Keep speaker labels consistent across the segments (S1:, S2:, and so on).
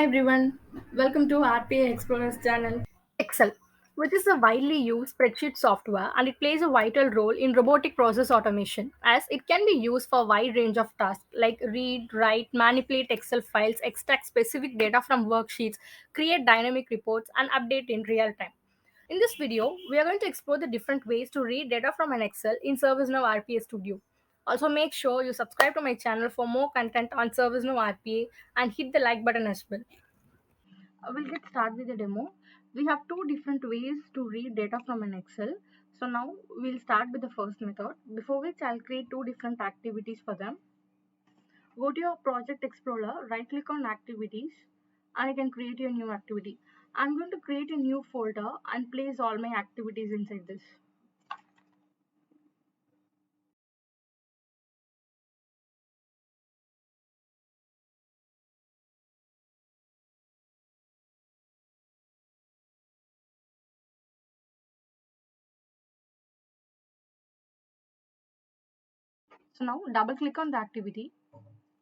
S1: Hi everyone, welcome to RPA Explorers channel. Excel, which is a widely used spreadsheet software and it plays a vital role in robotic process automation as it can be used for a wide range of tasks like read, write, manipulate Excel files, extract specific data from worksheets, create dynamic reports, and update in real time. In this video, we are going to explore the different ways to read data from an Excel in ServiceNow RPA Studio. Also, make sure you subscribe to my channel for more content on ServiceNow RPA and hit the like button as well. We'll get started with the demo. We have two different ways to read data from an Excel. So now we'll start with the first method, before which I'll create two different activities for them. Go to your project explorer, right click on activities, and you can create your new activity. I'm going to create a new folder and place all my activities inside this. So now double click on the activity.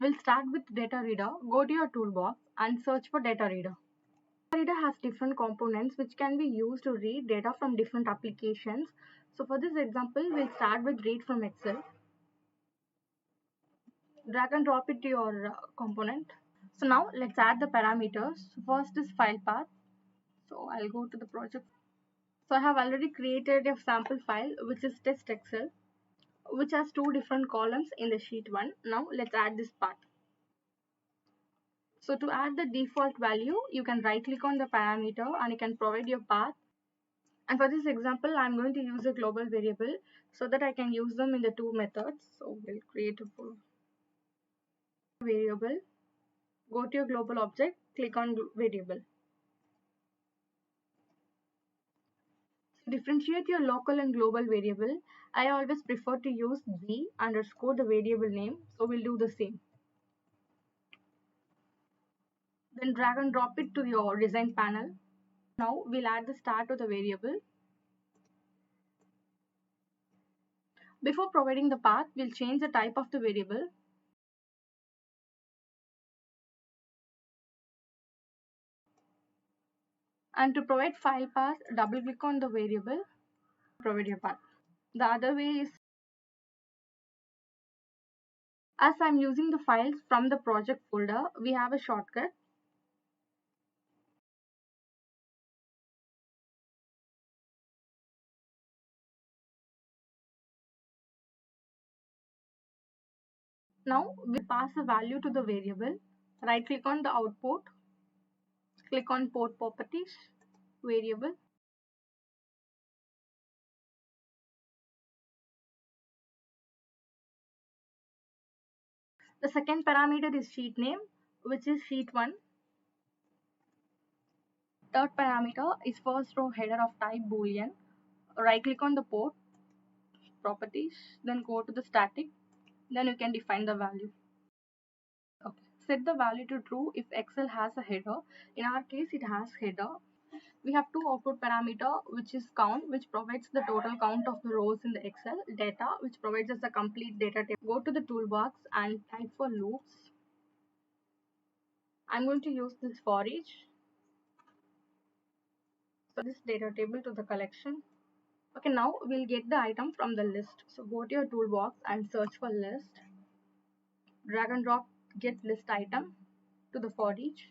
S1: We'll start with data reader. Go to your toolbox and search for data reader. Data reader has different components which can be used to read data from different applications. So for this example, we'll start with read from Excel. Drag and drop it to your component. So now let's add the parameters. First is file path. So I'll go to the project. So I have already created a sample file which is test Excel, which has two different columns in the sheet 1. Now let's add this path. So to add the default value, you can right click on the parameter and you can provide your path. And for this example, I'm going to use a global variable so that I can use them in the two methods. So we'll create a variable, go to your global object, click on variable. To differentiate your local and global variable, I always prefer to use g underscore the variable name. So we'll do the same. Then drag and drop it to your design panel. Now we'll add the star to the variable. Before providing the path, we'll change the type of the variable. And to provide file path, double click on the variable, provide your path. The other way is, as I'm using the files from the project folder, we have a shortcut. Now we pass a value to the variable. Right click on the output, click on port properties, variable. The second parameter is sheet name, which is sheet 1. Third parameter is first row header of type boolean. Right click on the port properties, then go to the static, then you can define the value. Okay. Set the value to true if Excel has a header. In our case, it has header. We have two output parameter, which is count, which provides the total count of the rows in the Excel, data, which provides us a complete data table. Go to the toolbox and type for loops. I'm going to use this for each. So this data table to the collection. Okay, now we'll get the item from the list. So go to your toolbox and search for list. Drag and drop get list item to the for each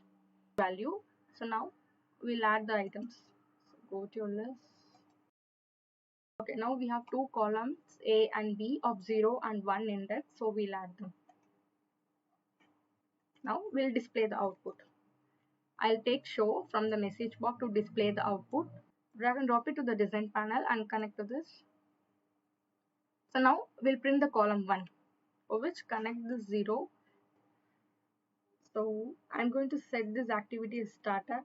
S1: value. So now we'll add the items. So go to your list. Okay, now we have two columns A and B of 0 and 1 index. So we'll add them. Now we'll display the output. I'll take show from the message box to display the output. Drag and drop it to the design panel and connect to this. So now we'll print the column 1, for which connect the 0. So I'm going to set this activity as startup.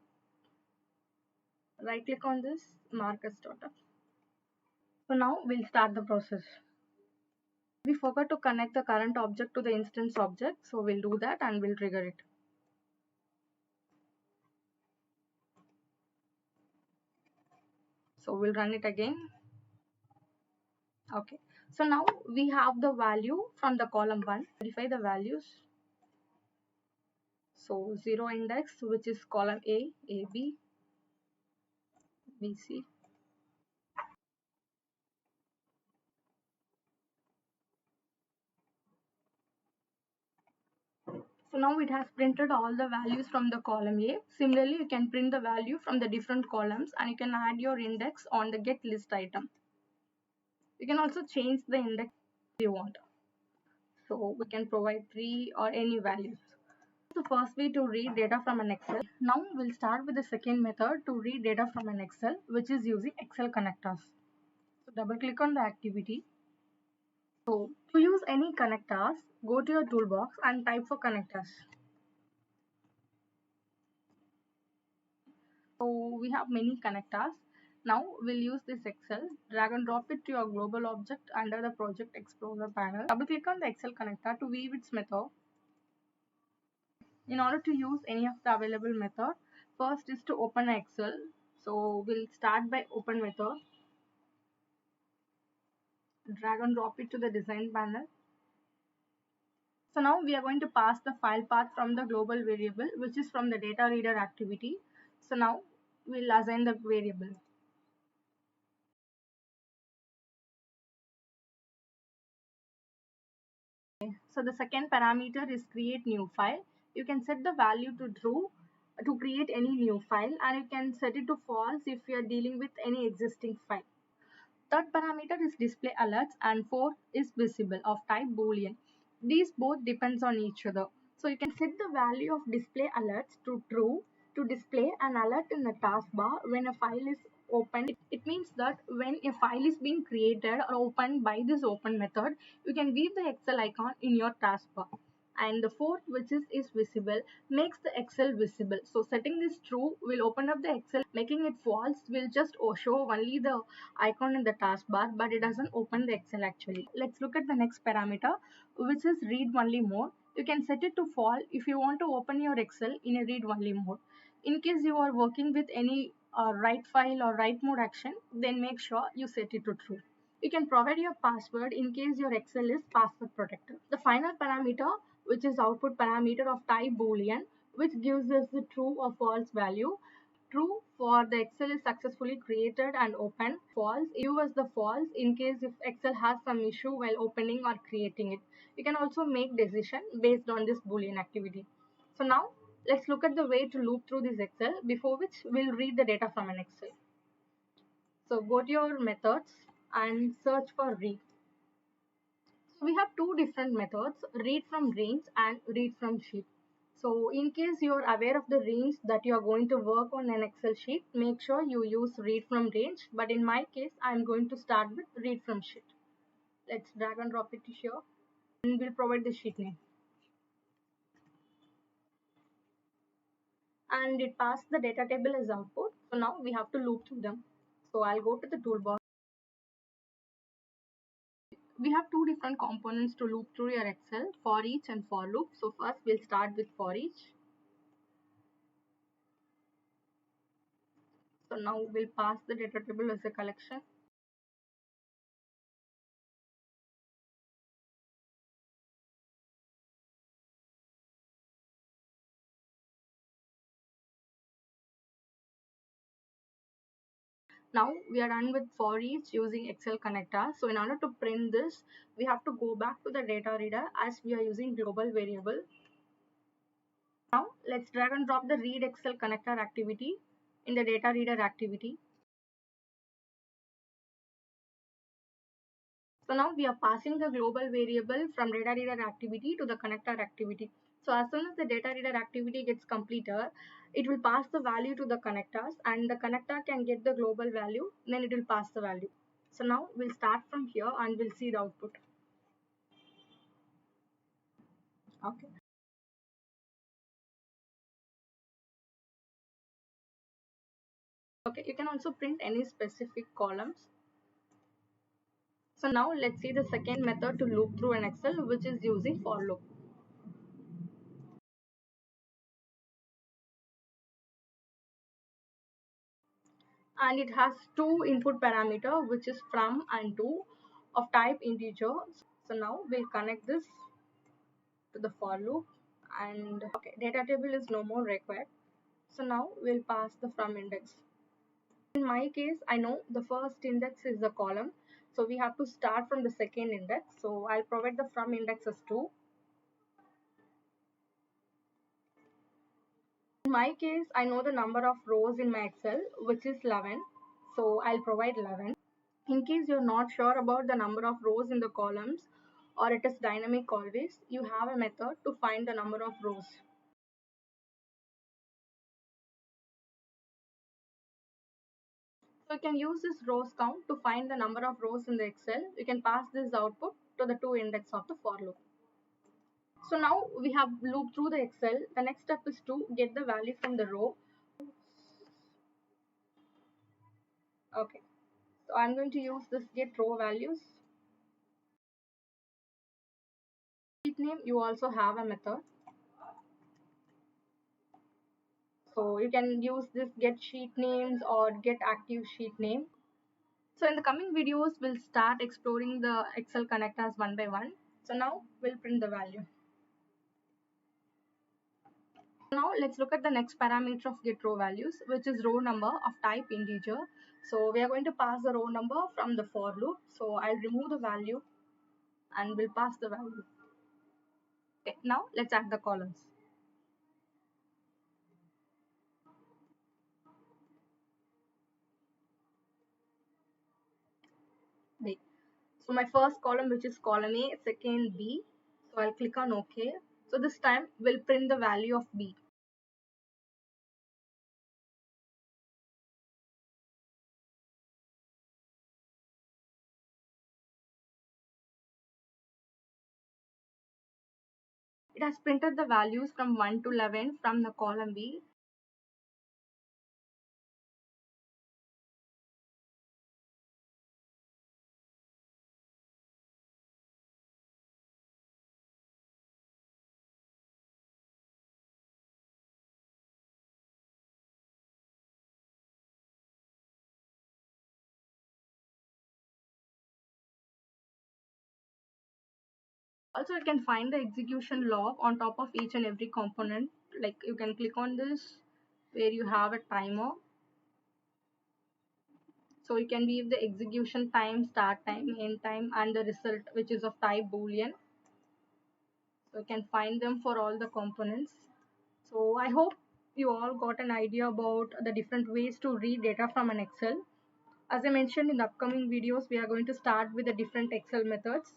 S1: Right click on this, mark as startup. So now we'll start the process. We forgot to connect the current object to the instance object. So we'll do that and we'll trigger it. So we'll run it again. Okay. So now we have the value from the column 1. Verify the values. So 0 index, which is column A, B, B, C. So now it has printed all the values from the column A. Similarly, you can print the value from the different columns and you can add your index on the get list item. You can also change the index you want. So we can provide 3 or any values. The first way to read data from an Excel. Now we'll start with the second method to read data from an Excel, which is using Excel connectors. So double click on the activity. So to use any connectors, go to your toolbox and type for connectors. So we have many connectors. Now we'll use this Excel, drag and drop it to your global object under the Project Explorer panel. Double click on the Excel connector to view its method. In order to use any of the available method, first is to open Excel. So we'll start by open method. Drag and drop it to the design panel. So now we are going to pass the file path from the global variable, which is from the data reader activity. So now we'll assign the variable. So the second parameter is create new file. You can set the value to true to create any new file, and you can set it to false if you are dealing with any existing file. Third parameter is display alerts and fourth is visible of type boolean. These both depends on each other. So you can set the value of display alerts to true to display an alert in the taskbar when a file is opened. It means that when a file is being created or opened by this open method, you can view the Excel icon in your taskbar. And the fourth, which is visible, makes the Excel visible. So setting this true will open up the Excel. Making it false will just show only the icon in the taskbar, but it doesn't open the Excel actually. Let's look at the next parameter, which is read only mode. You can set it to false if you want to open your Excel in a read only mode. In case you are working with any write file or write mode action, then make sure you set it to true. You can provide your password in case your Excel is password protected. The final parameter, which is output parameter of type boolean, which gives us the true or false value. True for the Excel is successfully created and opened. False give us the false in case if Excel has some issue while opening or creating it. You can also make decision based on this boolean activity. So now let's look at the way to loop through this Excel, before which we'll read the data from an Excel. So go to your methods and search for read. So we have two different methods, read from range and read from sheet. So in case you are aware of the range that you are going to work on an Excel sheet, make sure you use read from range. But in my case, I am going to start with read from sheet. Let's drag and drop it to here and we'll provide the sheet name. And it passed the data table as output. So now we have to loop through them. So I'll go to the toolbar. We have two different components to loop through your Excel, for each and for loop. So first we'll start with for each. So now we'll pass the data table as a collection. Now we are done with for each using Excel connector. So in order to print this, we have to go back to the data reader as we are using global variable. Now let's drag and drop the read Excel connector activity in the data reader activity. So now we are passing the global variable from data reader activity to the connector activity. So as soon as the data reader activity gets completed, it will pass the value to the connectors and the connector can get the global value, then it will pass the value. So now we'll start from here and we'll see the output. Okay. Okay, you can also print any specific columns. So now let's see the second method to loop through an Excel, which is using for loop. And it has two input parameter, which is from and to of type integer. So now we'll connect this to the for loop and okay, data table is no more required. So now we'll pass the from index. In my case, I know the first index is the column, so we have to start from the second index. So I'll provide the from index as 2. In my case, I know the number of rows in my Excel, which is 11. So I'll provide 11. In case you're not sure about the number of rows in the columns or it is dynamic always, you have a method to find the number of rows. So you can use this rows count to find the number of rows in the Excel. You can pass this output to the to index of the for loop. So now we have looped through the Excel. The next step is to get the value from the row. Okay. So I'm going to use this get row values. Sheet name, you also have a method. So you can use this get sheet names or get active sheet name. So in the coming videos, we'll start exploring the Excel connectors one by one. So now we'll print the value. Now let's look at the next parameter of get row values, which is row number of type integer. So we are going to pass the row number from the for loop. So I'll remove the value and we'll pass the value. Okay, now let's add the columns. Wait. So my first column, which is column A, second B. So I'll click on OK. So this time we'll print the value of B. It has printed the values from 1 to 11 from the column B. Also, you can find the execution log on top of each and every component. Like you can click on this where you have a timer. So you can view the execution time, start time, end time, and the result, which is of type Boolean. So you can find them for all the components. So I hope you all got an idea about the different ways to read data from an Excel. As I mentioned in the upcoming videos, we are going to start with the different Excel methods.